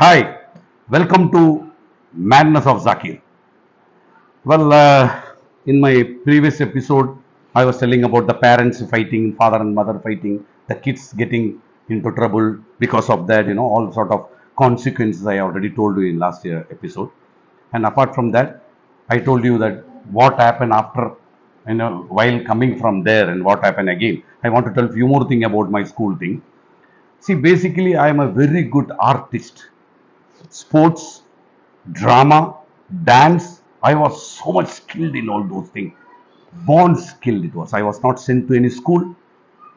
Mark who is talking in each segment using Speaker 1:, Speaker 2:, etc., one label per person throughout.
Speaker 1: Hi, welcome to Madness of Zakir. Well, in my previous episode, I was telling about the parents fighting, father and mother fighting, the kids getting into trouble because of that, all sort of consequences I already told you in last year episode. And apart from that, I told you that what happened after, while coming from there and what happened again. I want to tell a few more thing about my school thing. See, basically, I am a very good artist. Sports, drama, dance. I was so much skilled in all those things. Born skilled it was. I was not sent to any school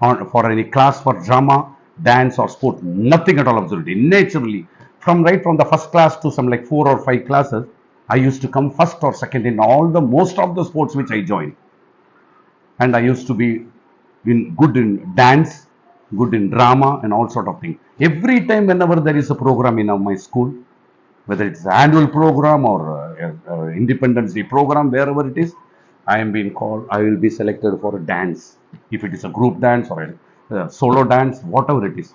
Speaker 1: or for any class for drama, dance or sport. Nothing at all absolutely. Naturally. From the first class to some like 4 or 5 classes, I used to come first or second in all the most of the sports which I joined. And I used to be good in dance, good in drama and all sort of things. Every time whenever there is a program in my school, whether it's an annual program or Independence Day program, wherever it is, I am being called. I will be selected for a dance, if it is a group dance or a solo dance, whatever it is.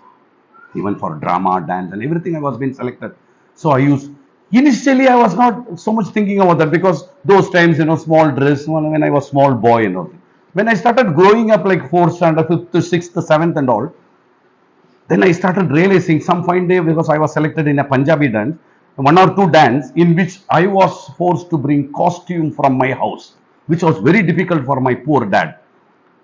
Speaker 1: Even for drama, dance, and everything, I was being selected. So I used. Initially, I was not so much thinking about that because those times, small dress when I was small boy and all. When I started growing up, like fourth standard, fifth, sixth, seventh, and all, then I started realizing some fine day because I was selected in a Punjabi dance, one or two dance in which I was forced to bring costume from my house, which was very difficult for my poor dad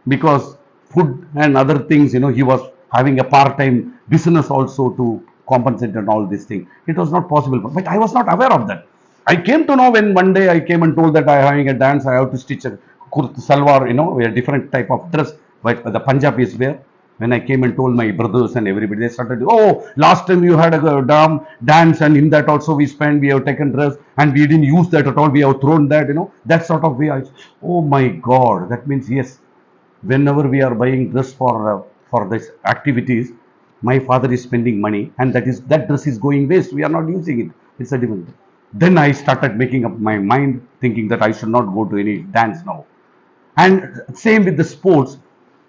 Speaker 1: because food and other things, he was having a part-time business also to compensate and all these things. It was not possible, but I was not aware of that. I came to know when one day I came and told that I am having a dance, I have to stitch a salwar, a different type of dress, but the Punjabis wear. When I came and told my brothers and everybody, they started, oh, last time you had a dance, and in that also we have taken dress, and we didn't use that at all. We have thrown that, that sort of way. Oh my God, that means yes. Whenever we are buying dress for this activities, my father is spending money, and that dress is going waste. We are not using it. It's a different. Then I started making up my mind, thinking that I should not go to any dance now. And same with the sports.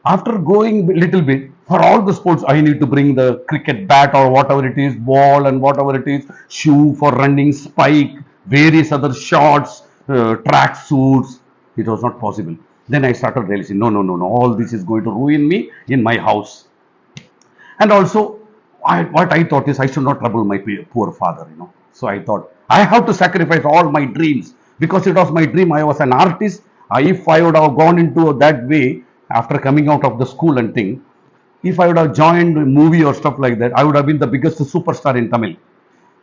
Speaker 1: After going a little bit, for all the sports, I need to bring the cricket bat or whatever it is, ball and whatever it is, shoe for running, spike, various other shorts, track suits. It was not possible. Then I started realizing, no, no, no, no, all this is going to ruin me in my house. And also, what I thought is I should not trouble my poor father. So I thought I have to sacrifice all my dreams because it was my dream. I was an artist. If I would have gone into that way after coming out of the school and thing, if I would have joined a movie or stuff like that, I would have been the biggest superstar in Tamil.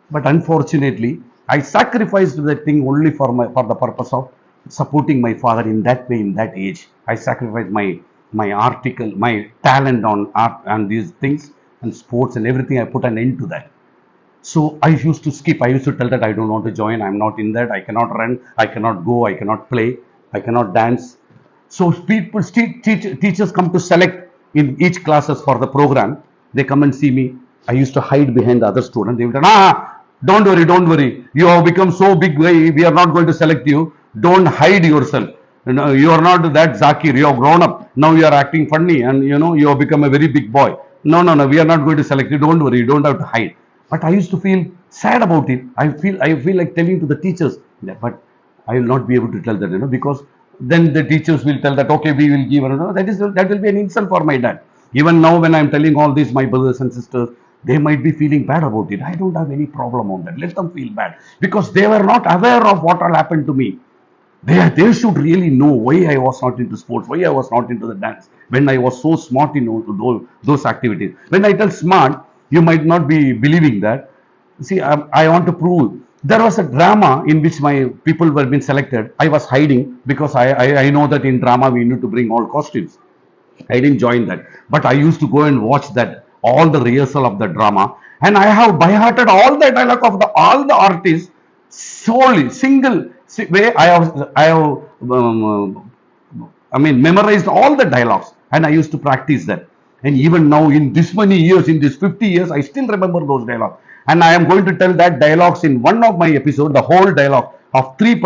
Speaker 1: But unfortunately, I sacrificed that thing only for the purpose of supporting my father in that way, in that age. I sacrificed my talent on art and these things and sports and everything. I put an end to that. So I used to skip. I used to tell that I don't want to join. I'm not in that. I cannot run. I cannot go. I cannot play. I cannot dance. So teachers come to select in each classes for the program. They come and see me. I used to hide behind the other student. They would say, don't worry, don't worry. You have become so big. We are not going to select you. Don't hide yourself. You are not that Zakir. You have grown up. Now you are acting funny, and you have become a very big boy. No, no, no. We are not going to select you. Don't worry. You don't have to hide. But I used to feel sad about it. I feel like telling to the teachers, but I will not be able to tell that, because then the teachers will tell that, okay, we will give, that will be an insult for my dad. Even now, when I'm telling all this, my brothers and sisters, they might be feeling bad about it. I don't have any problem on that. Let them feel bad because they were not aware of what all happened to me. They should really know why I was not into sports, why I was not into the dance, when I was so smart in all those activities. When I tell smart, you might not be believing that. See, I want to prove. There was a drama in which my people were being selected. I was hiding because I know that in drama we need to bring all costumes. I didn't join that. But I used to go and watch that, all the rehearsal of the drama. And I have by hearted all the dialogue of all the artists solely, single way. Memorized all the dialogues and I used to practice that. And even now, in this many years, in this 50 years, I still remember those dialogues. And I am going to tell that dialogues in one of my episodes, the whole dialogue of three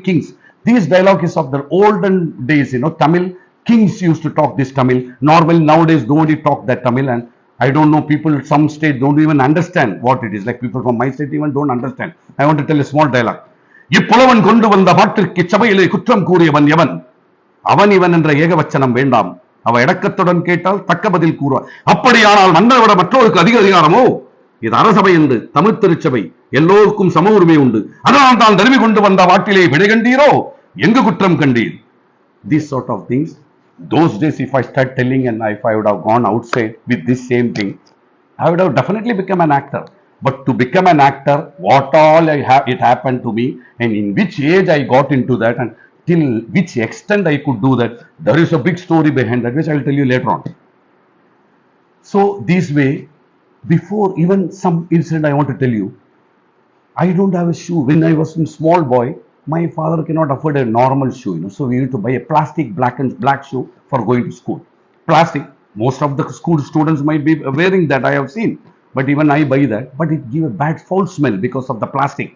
Speaker 1: kings. These dialogue is of the olden days, Tamil kings used to talk this Tamil. Normal nowadays, nobody talk that Tamil, and I don't know, people some state don't even understand what it is. Like people from my state even don't understand. I want to tell a small dialogue. இப்புலவன் கொண்டு வந்த பாட்டிற்கு சபையிலே குற்றம் கூறியவன் எவன்? அவன் இவன் என்ற ஏகவச்சனம் வேண்டாம். அவ இடக்கத்துடன் கேட்டால் தக்க பதில் கூறுவார். அப்படியானால் மன்னர் விட மற்றோருக்கு அதிக அதிகாரமோ? இது அரசபை என்று தமிழ் திருச்சபை, எல்லோருக்கும் சம உரிமை உண்டு. அதனால் தான் தருவி கொண்டு வந்த வாட்டிலே விடை கண்டீரோ? எங்கு குற்றம் கண்டீர்? These sort of things. Those days, if I start telling and if I would have gone outside with this same thing, I would have definitely become an actor. But to become an actor, what all it happened to me, and in which age I got into that, and till which extent I could do that, there is a big story behind that, which I will tell you later on. So this way, before even some incident, I want to tell you, I don't have a shoe. When I was a small boy, my father cannot afford a normal shoe, so we used to buy a plastic black shoe for going to school. Plastic. Most of the school students might be wearing that, I have seen. But even I buy that, but it give a bad foul smell because of the plastic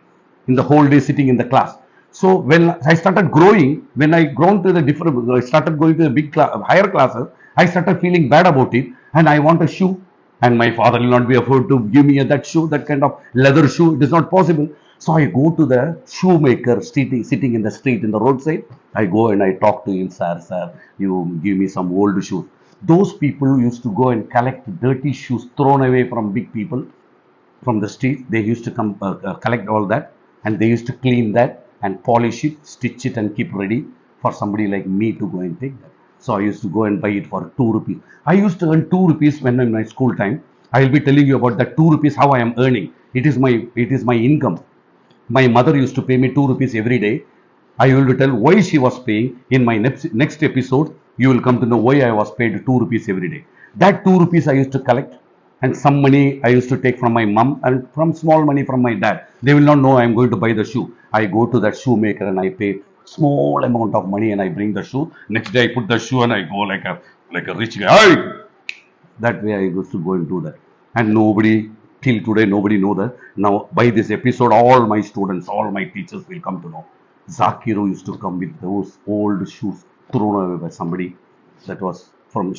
Speaker 1: in the whole day sitting in the class. So when I started growing, when I grown to the different, I started going to the higher classes, I started feeling bad about it, and I want a shoe. And my father will not be afford to give me that shoe, that kind of leather shoe. It is not possible. So I go to the shoemaker sitting in the street, in the roadside. I go and I talk to him, sir, you give me some old shoes. Those people used to go and collect dirty shoes thrown away from big people from the street. They used to come collect all that, and they used to clean that and polish it, stitch it, and keep ready for somebody like me to go and take that. So I used to go and buy it for 2 rupees. I used to earn 2 rupees when in my school time. I will be telling you about that 2 rupees, how I am earning. It is my income. My mother used to pay me 2 rupees every day. I will tell why she was paying. In my next episode, you will come to know why I was paid 2 rupees every day. That 2 rupees I used to collect, and some money I used to take from my mom, and from small money from my dad. They will not know I am going to buy the shoe. I go to that shoemaker and I pay small amount of money and I bring the shoe. Next day I put the shoe and I go like a rich guy. Hey! That way I used to go and do that. And nobody, till today, nobody know that. Now by this episode, all my students, all my teachers will come to know. Zakiru used to come with those old shoes thrown away by somebody that was from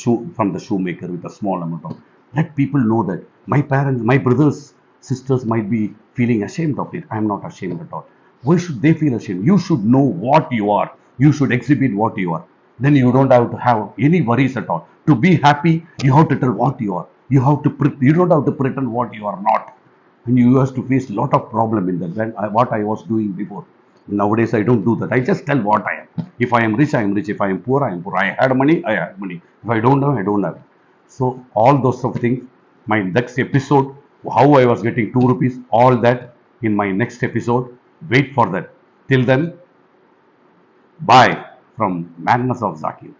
Speaker 1: the shoemaker with a small amount of. Let people know that my parents, my brothers, sisters might be feeling ashamed of it. I am not ashamed at all. Why should they feel ashamed? You should know what you are. You should exhibit what you are. Then you don't have to have any worries at all. To be happy, you have to tell what you are. You don't have to pretend what you are not. And you have to face a lot of problem in that. What I was doing before. Nowadays, I don't do that. I just tell what I am. If I am rich, I am rich. If I am poor, I am poor. I had money, I had money. If I don't have, I don't have. So all those sort of things, my next episode, how I was getting 2 rupees, all that in my next episode. Wait for that. Till then, bye from Madness of Zakir.